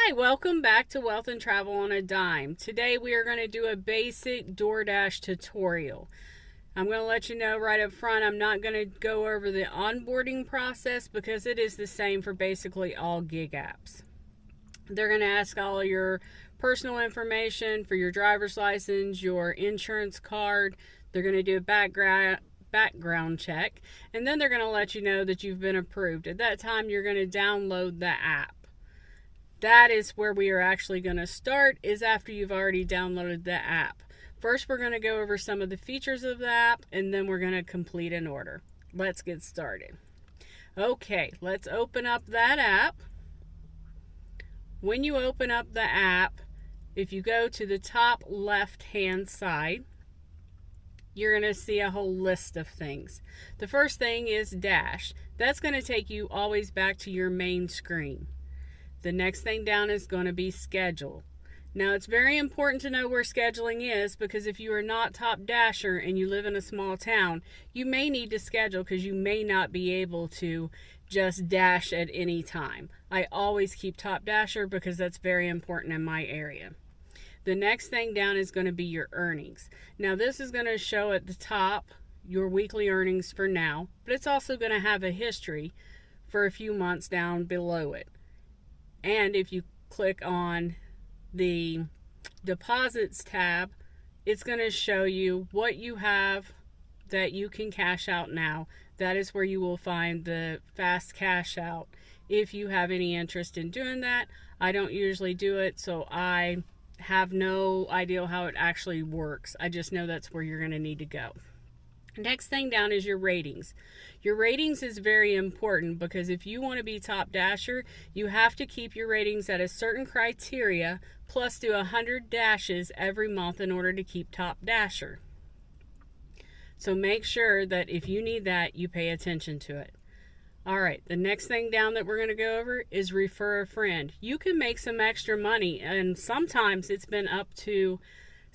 Hi, welcome back to Wealth and Travel on a Dime. Today we are going to do a basic DoorDash tutorial. I'm going to let you know right up front, I'm not going to go over the onboarding process because it is the same for basically all gig apps. They're going to ask all your personal information for your driver's license, your insurance card. They're going to do a background check, and then they're going to let you know that you've been approved. At that time, you're going to download the app. That is where we are actually going to start, is after you've already downloaded the app. First, we're going to go over some of the features of the app, and then we're going to complete an order. Let's get started. Okay, let's open up that app. When you open up the app, if you go to the top left-hand side, you're going to see a whole list of things. The first thing is Dash. That's going to take you always back to your main screen. The next thing down is going to be Schedule. Now, it's very important to know where scheduling is, because if you are not Top Dasher and you live in a small town, you may need to schedule because you may not be able to just dash at any time. I always keep Top Dasher because that's very important in my area. The next thing down is going to be your earnings. Now, this is going to show at the top your weekly earnings for now, but it's also going to have a history for a few months down below it. And if you click on the deposits tab, it's going to show you what you have that you can cash out now. That is where you will find the fast cash out if you have any interest in doing that. I don't usually do it, so I have no idea how it actually works. I just know that's where you're going to need to go. Next thing down is your ratings. Your ratings is very important because if you want to be Top Dasher, you have to keep your ratings at a certain criteria plus do 100 dashes every month in order to keep Top Dasher. So make sure that if you need that, you pay attention to it. Alright, the next thing down that we're going to go over is refer a friend. You can make some extra money, and sometimes it's been up to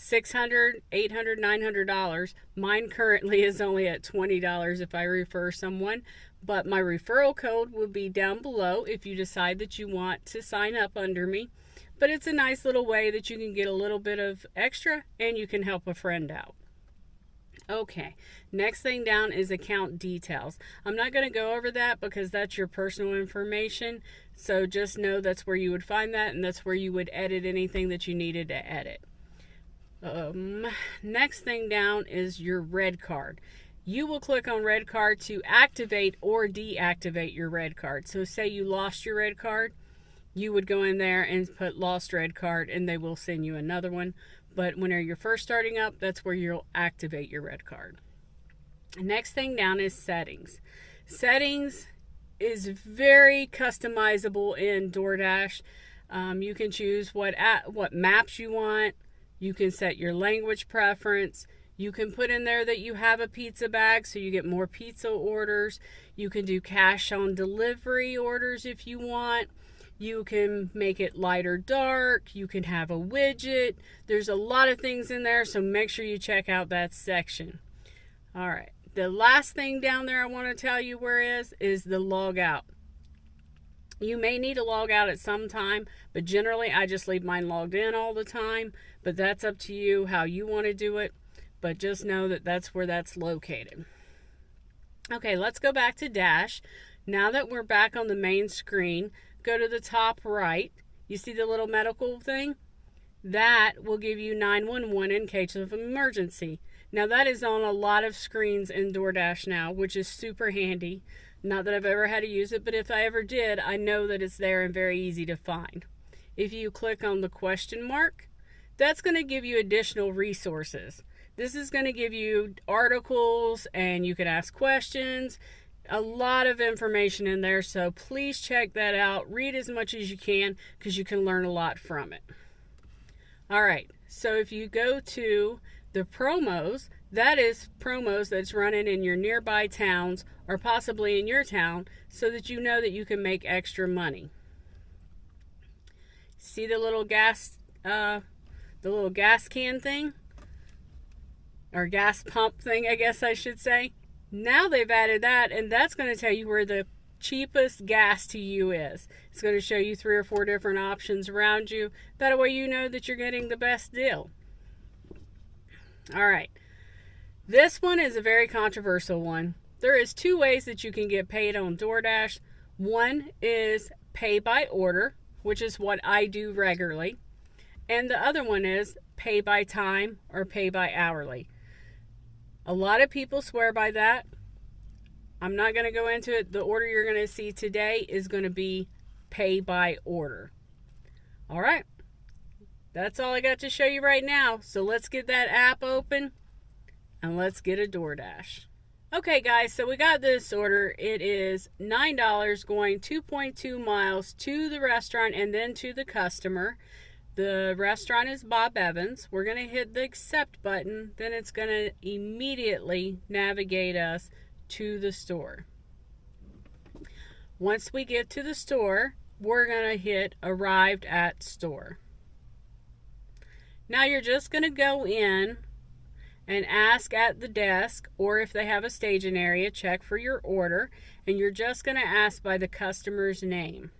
$600, $800, $900. Mine currently is only at $20 if I refer someone, but my referral code will be down below if you decide that you want to sign up under me. But it's a nice little way that you can get a little bit of extra and you can help a friend out. Okay, next thing down is account details. I'm not going to go over that because that's your personal information, so just know that's where you would find that, and that's where you would edit anything that you needed to edit. Next thing down is your red card. You will click on red card to activate or deactivate your red card. So say you lost your red card, you would go in there and put lost red card and they will send you another one. But when you're first starting up, that's where you'll activate your red card. Next thing down is settings. Settings is very customizable in DoorDash. You can choose what maps you want. You can set your language preference. You can put in there that you have a pizza bag so you get more pizza orders. You can do cash on delivery orders if you want. You can make it light or dark. You can have a widget. There's a lot of things in there, so make sure you check out that section. All right. The last thing down there I want to tell you where is the log out. You may need to log out at some time, but generally I just leave mine logged in all the time. But that's up to you how you want to do it. But just know that that's where that's located. Okay, let's go back to Dash. Now that we're back on the main screen, go to the top right. You see the little medical thing? That will give you 911 in case of an emergency. Now that is on a lot of screens in DoorDash now, which is super handy. Not that I've ever had to use it, but if I ever did, I know that it's there and very easy to find. If you click on the question mark, that's going to give you additional resources. This is going to give you articles and you can ask questions. A lot of information in there, so please check that out. Read as much as you can because you can learn a lot from it. All right, so if you go to the promos, that is promos that's running in your nearby towns or possibly in your town so that you know that you can make extra money. See the little gas can thing? Or gas pump thing, I guess I should say. Now they've added that, and that's going to tell you where the cheapest gas to you is. It's going to show you 3 or 4 different options around you. That way you know that you're getting the best deal. All right. This one is a very controversial one. There is 2 ways that you can get paid on DoorDash. One is pay by order, which is what I do regularly. And the other one is pay by time or pay by hourly. A lot of people swear by that. I'm not going to go into it. The order you're going to see today is going to be pay by order. All right. That's all I got to show you right now. So let's get that app open and let's get a DoorDash. Okay guys, so we got this order. It is $9 going 2.2 miles to the restaurant and then to the customer. The restaurant is Bob Evans. We're going to hit the accept button. Then it's going to immediately navigate us to the store. Once we get to the store, we're going to hit arrived at store. Now you're just going to go in and ask at the desk, or if they have a staging area, check for your order, and you're just going to ask by the customer's name.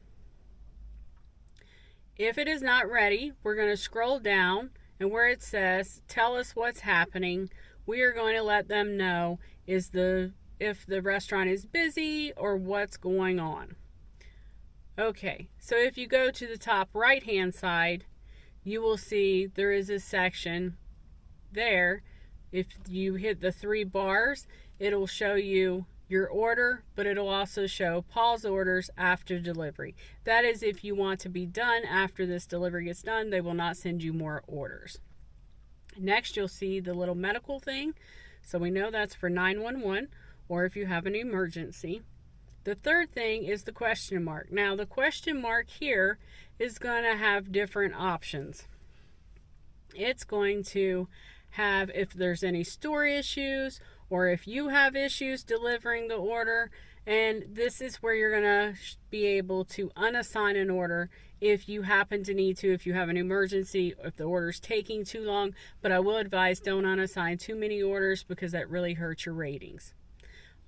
If it is not ready, we're going to scroll down, and where it says tell us what's happening, we are going to let them know if the restaurant is busy or what's going on. Okay, so if you go to the top right hand side, you will see there is a section there. If you hit the 3 bars, it'll show you your order, but it'll also show pause orders after delivery. That is if you want to be done after this delivery gets done. They will not send you more orders. Next, you'll see the little medical thing. So we know that's for 911 or if you have an emergency. The third thing is the question mark. Now, the question mark here is going to have different options. It's going to have if there's any store issues or if you have issues delivering the order, and this is where you're going to be able to unassign an order if you happen to need to, if you have an emergency, if the order's taking too long. But I will advise don't unassign too many orders because that really hurts your ratings.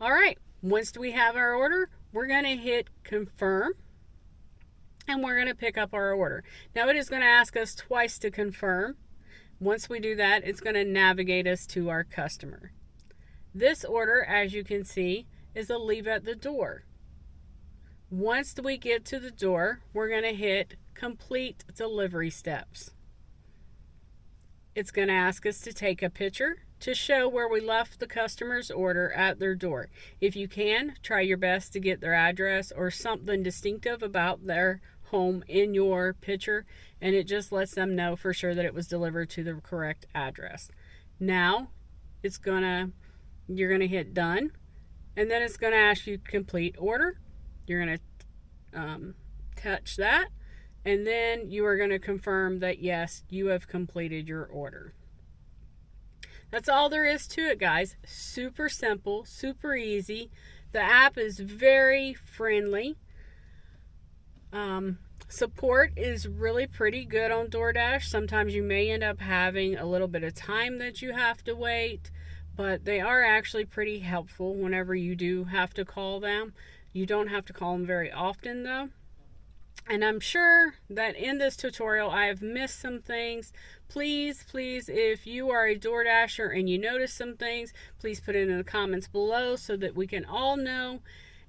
All right, once we have our order, we're going to hit confirm and we're going to pick up our order. Now it is going to ask us twice to confirm. Once we do that, it's going to navigate us to our customer. This order, as you can see, is a leave at the door. Once we get to the door, we're going to hit complete delivery steps. It's going to ask us to take a picture to show where we left the customer's order at their door. If you can, try your best to get their address or something distinctive about their home in your picture, and it just lets them know for sure that it was delivered to the correct address. Now you're gonna hit done, and then it's gonna ask you complete order. You're gonna touch that, and then you are gonna confirm that yes, you have completed your order. That's all there is to it, guys. Super simple, super easy. The app is very friendly. Support is really pretty good on DoorDash. Sometimes you may end up having a little bit of time that you have to wait, but they are actually pretty helpful whenever you do have to call them. You don't have to call them very often though. And I'm sure that in this tutorial I have missed some things. Please, if you are a DoorDasher and you notice some things, please put it in the comments below so that we can all know,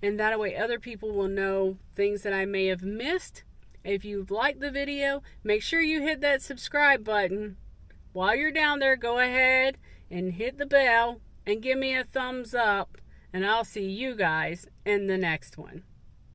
and that way other people will know things that I may have missed. If you've liked the video, make sure you hit that subscribe button. While you're down there, go ahead and hit the bell and give me a thumbs up, and I'll see you guys in the next one.